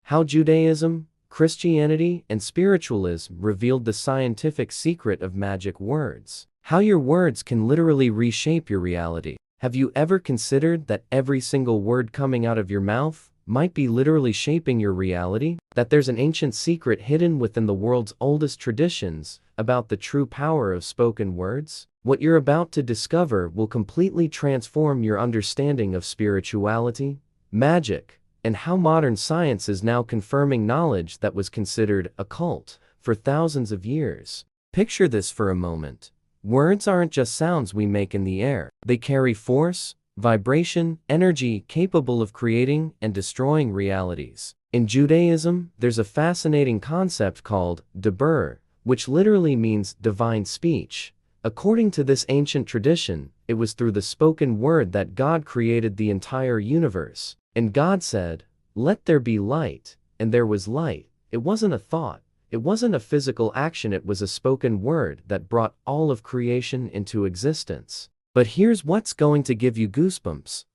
How Judaism, Christianity, and Spiritualism revealed the scientific secret of magic words. How your words can literally reshape your reality. Have you ever considered that every single word coming out of your mouth might be literally shaping your reality? That there's an ancient secret hidden within the world's oldest traditions about the true power of spoken words? What you're about to discover will completely transform your understanding of spirituality, magic, and how modern science is now confirming knowledge that was considered occult for thousands of years. Picture this for a moment. Words aren't just sounds we make in the air. They carry force, vibration, energy capable of creating and destroying realities. In Judaism, there's a fascinating concept called Dibur, which literally means divine speech. According to this ancient tradition, it was through the spoken word that God created the entire universe. And God said, "Let there be light," and there was light. It wasn't a thought. It wasn't a physical action, it was a spoken word that brought all of creation into existence. But here's what's going to give you goosebumps.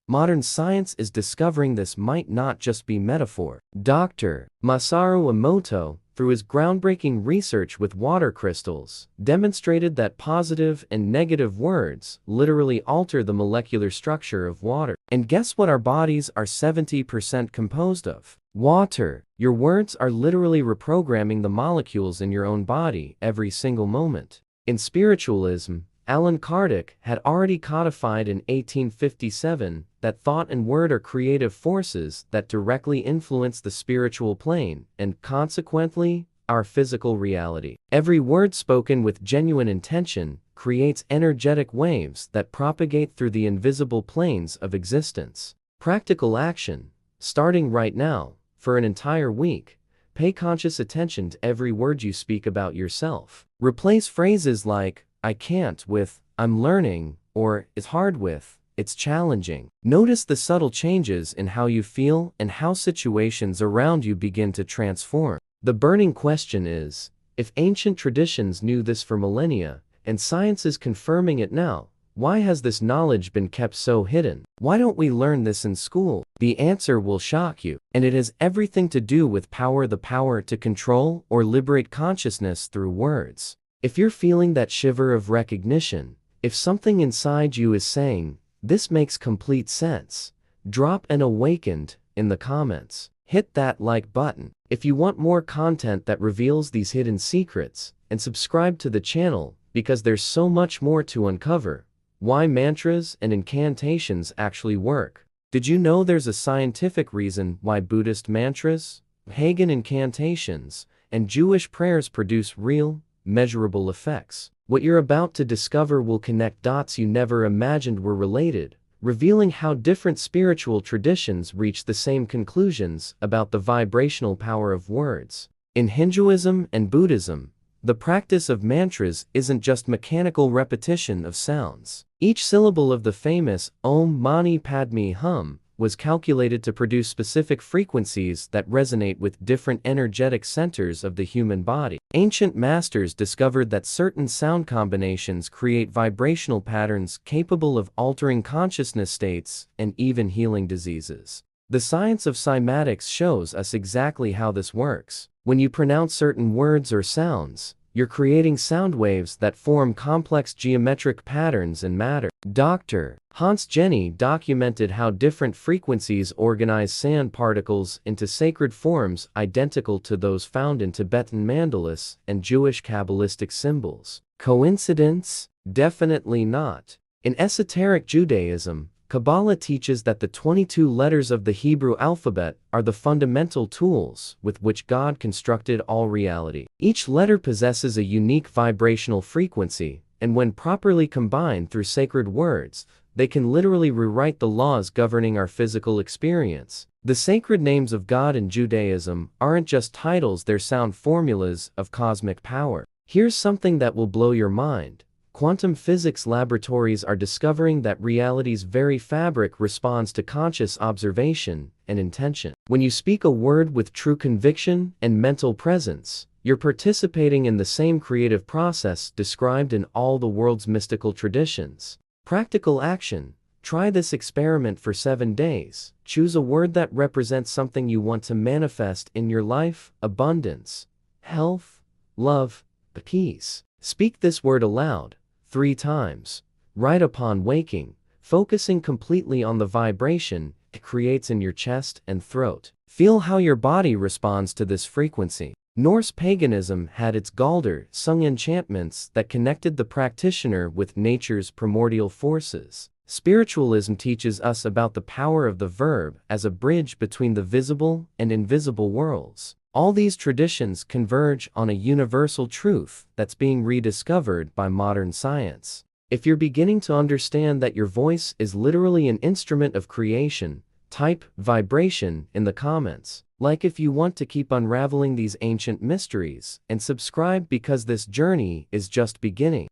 Modern science is discovering this might not just be metaphor. Dr. Masaru Emoto, through his groundbreaking research with water crystals, demonstrated that positive and negative words literally alter the molecular structure of water. And guess what our bodies are 70% composed of? Water. Your words are literally reprogramming the molecules in your own body every single moment. In spiritualism, Allan Kardec had already codified in 1857 that thought and word are creative forces that directly influence the spiritual plane and, consequently, our physical reality. Every word spoken with genuine intention creates energetic waves that propagate through the invisible planes of existence. Practical action. Starting right now, for an entire week, pay conscious attention to every word you speak about yourself. Replace phrases like, "I can't" with, "I'm learning," or, "It's hard" with, "It's challenging." Notice the subtle changes in how you feel and how situations around you begin to transform. The burning question is, if ancient traditions knew this for millennia, and science is confirming it now, why has this knowledge been kept so hidden? Why don't we learn this in school? The answer will shock you, and it has everything to do with power, the power to control or liberate consciousness through words. If you're feeling that shiver of recognition, if something inside you is saying, "This makes complete sense," drop an "awakened" in the comments. Hit that like button. If you want more content that reveals these hidden secrets, and subscribe to the channel, because there's so much more to uncover. Why mantras and incantations actually work. Did you know there's a scientific reason why Buddhist mantras, pagan incantations, and Jewish prayers produce real, measurable effects? What you're about to discover will connect dots you never imagined were related, revealing how different spiritual traditions reach the same conclusions about the vibrational power of words. In Hinduism and Buddhism, the practice of mantras isn't just mechanical repetition of sounds. Each syllable of the famous Om Mani Padme Hum was calculated to produce specific frequencies that resonate with different energetic centers of the human body. Ancient masters discovered that certain sound combinations create vibrational patterns capable of altering consciousness states and even healing diseases. The science of cymatics shows us exactly how this works. When you pronounce certain words or sounds, you're creating sound waves that form complex geometric patterns in matter. Dr. Hans Jenny documented how different frequencies organize sand particles into sacred forms identical to those found in Tibetan mandalas and Jewish Kabbalistic symbols. Coincidence? Definitely not. In esoteric Judaism, Kabbalah teaches that the 22 letters of the Hebrew alphabet are the fundamental tools with which God constructed all reality. Each letter possesses a unique vibrational frequency, and when properly combined through sacred words, they can literally rewrite the laws governing our physical experience. The sacred names of God in Judaism aren't just titles, they're sound formulas of cosmic power. Here's something that will blow your mind. Quantum physics laboratories are discovering that reality's very fabric responds to conscious observation and intention. When you speak a word with true conviction and mental presence, you're participating in the same creative process described in all the world's mystical traditions. Practical action. Try this experiment for 7 days. Choose a word that represents something you want to manifest in your life: abundance, health, love, peace. Speak this word aloud 3 times, right upon waking, focusing completely on the vibration it creates in your chest and throat. Feel how your body responds to this frequency. Norse paganism had its Galder sung enchantments that connected the practitioner with nature's primordial forces. Spiritualism teaches us about the power of the verb as a bridge between the visible and invisible worlds. All these traditions converge on a universal truth that's being rediscovered by modern science. If you're beginning to understand that your voice is literally an instrument of creation, type vibration in the comments. Like if you want to keep unraveling these ancient mysteries, and subscribe because this journey is just beginning.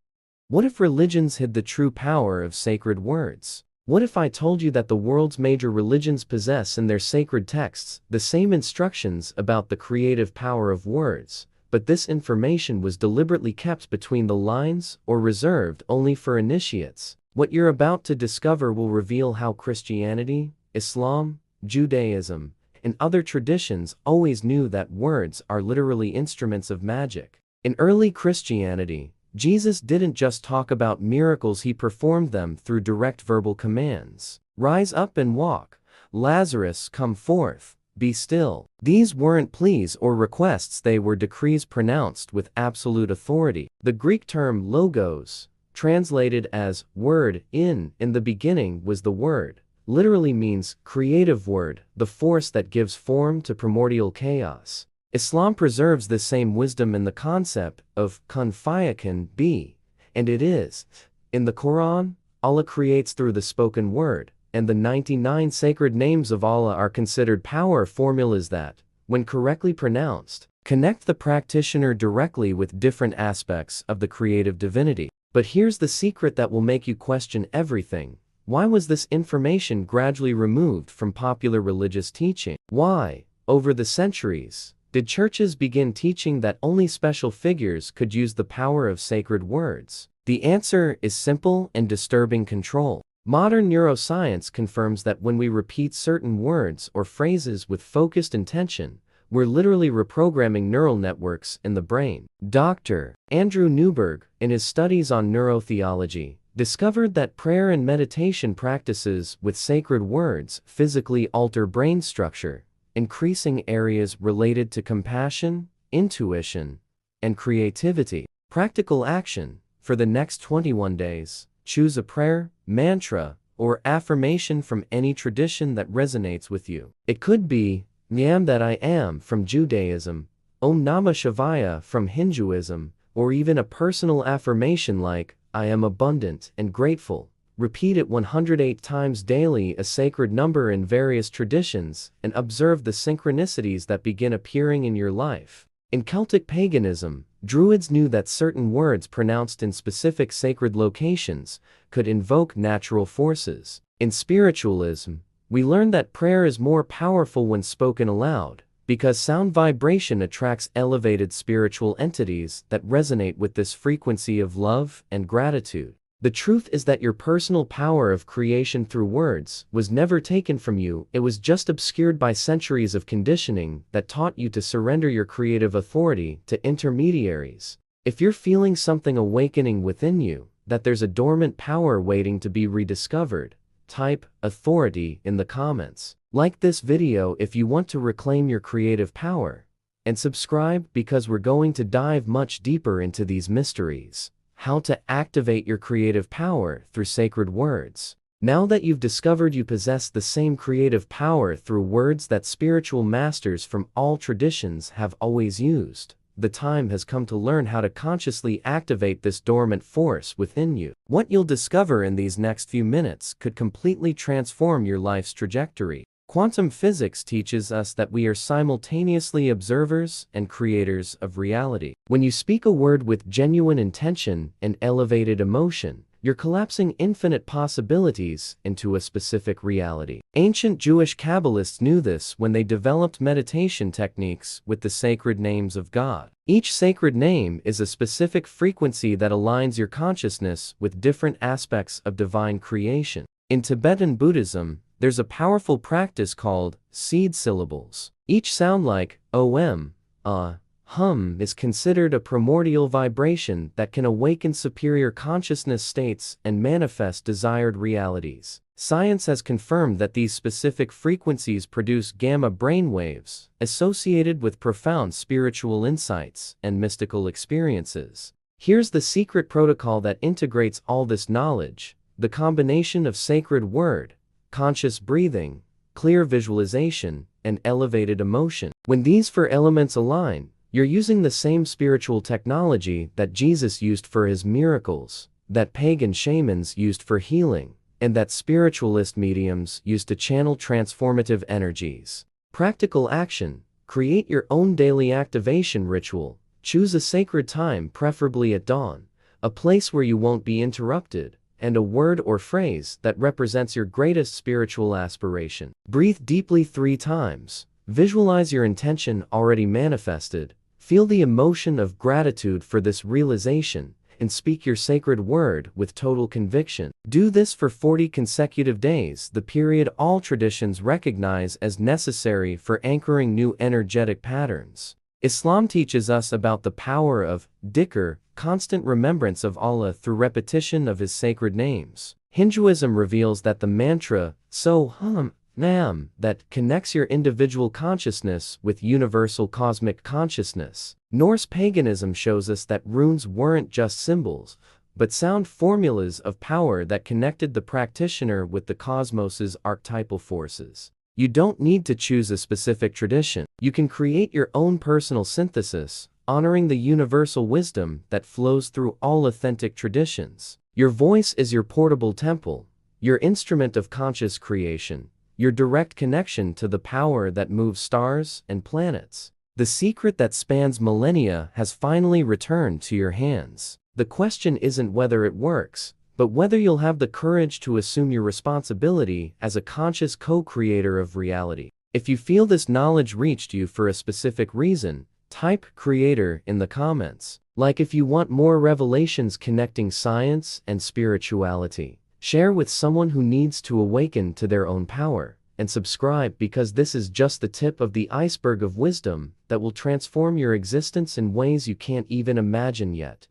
What if religions hid the true power of sacred words? What if I told you that the world's major religions possess in their sacred texts the same instructions about the creative power of words, but this information was deliberately kept between the lines or reserved only for initiates? What you're about to discover will reveal how Christianity, Islam, Judaism, and other traditions always knew that words are literally instruments of magic. In early Christianity, Jesus didn't just talk about miracles, he performed them through direct verbal commands. Rise up and walk. Lazarus, come forth. Be still. These weren't pleas or requests, they were decrees pronounced with absolute authority. The Greek term logos, translated as word in the beginning was the word, literally means creative word, the force that gives form to primordial chaos. Islam preserves this same wisdom in the concept of kun fayakun, be, and it is. In the Quran, Allah creates through the spoken word, and the 99 sacred names of Allah are considered power formulas that, when correctly pronounced, connect the practitioner directly with different aspects of the creative divinity. But here's the secret that will make you question everything. Why was this information gradually removed from popular religious teaching? Why, over the centuries, did churches begin teaching that only special figures could use the power of sacred words? The answer is simple and disturbing: control. Modern neuroscience confirms that when we repeat certain words or phrases with focused intention, we're literally reprogramming neural networks in the brain. Dr. Andrew Newberg, in his studies on neurotheology, discovered that prayer and meditation practices with sacred words physically alter brain structure, increasing areas related to compassion, intuition, and creativity. Practical action: for the next 21 days, choose a prayer, mantra, or affirmation from any tradition that resonates with you. It could be Nyam that I am from Judaism, Om Namah Shivaya from Hinduism, or even a personal affirmation like, I am abundant and grateful. Repeat it 108 times daily, a sacred number in various traditions, and observe the synchronicities that begin appearing in your life. In Celtic paganism, Druids knew that certain words pronounced in specific sacred locations could invoke natural forces. In spiritualism, we learn that prayer is more powerful when spoken aloud, because sound vibration attracts elevated spiritual entities that resonate with this frequency of love and gratitude. The truth is that your personal power of creation through words was never taken from you, it was just obscured by centuries of conditioning that taught you to surrender your creative authority to intermediaries. If you're feeling something awakening within you, that there's a dormant power waiting to be rediscovered, type authority in the comments. Like this video if you want to reclaim your creative power. And subscribe because we're going to dive much deeper into these mysteries. How to activate your creative power through sacred words. Now that you've discovered you possess the same creative power through words that spiritual masters from all traditions have always used, the time has come to learn how to consciously activate this dormant force within you. What you'll discover in these next few minutes could completely transform your life's trajectory. Quantum physics teaches us that we are simultaneously observers and creators of reality. When you speak a word with genuine intention and elevated emotion, you're collapsing infinite possibilities into a specific reality. Ancient Jewish Kabbalists knew this when they developed meditation techniques with the sacred names of God. Each sacred name is a specific frequency that aligns your consciousness with different aspects of divine creation. In Tibetan Buddhism, there's a powerful practice called seed syllables. Each sound like om, hum is considered a primordial vibration that can awaken superior consciousness states and manifest desired realities. Science has confirmed that these specific frequencies produce gamma brainwaves associated with profound spiritual insights and mystical experiences. Here's the secret protocol that integrates all this knowledge: the combination of sacred word, conscious breathing, clear visualization, and elevated emotion. When these four elements align, you're using the same spiritual technology that Jesus used for his miracles, that pagan shamans used for healing, and that spiritualist mediums used to channel transformative energies. Practical action: create your own daily activation ritual. Choose a sacred time, preferably at dawn, a place where you won't be interrupted, and a word or phrase that represents your greatest spiritual aspiration. Breathe deeply 3 times. Visualize your intention already manifested. Feel the emotion of gratitude for this realization, and speak your sacred word with total conviction. Do this for 40 consecutive days, the period all traditions recognize as necessary for anchoring new energetic patterns. Islam teaches us about the power of dhikr, constant remembrance of Allah through repetition of His sacred names. Hinduism reveals that the mantra, So-Hum, Nam, that connects your individual consciousness with universal cosmic consciousness. Norse paganism shows us that runes weren't just symbols, but sound formulas of power that connected the practitioner with the cosmos's archetypal forces. You don't need to choose a specific tradition. You can create your own personal synthesis, honoring the universal wisdom that flows through all authentic traditions. Your voice is your portable temple, your instrument of conscious creation, your direct connection to the power that moves stars and planets. The secret that spans millennia has finally returned to your hands. The question isn't whether it works, but whether you'll have the courage to assume your responsibility as a conscious co-creator of reality. If you feel this knowledge reached you for a specific reason, type creator in the comments. Like if you want more revelations connecting science and spirituality. Share with someone who needs to awaken to their own power. And subscribe, because this is just the tip of the iceberg of wisdom that will transform your existence in ways you can't even imagine yet.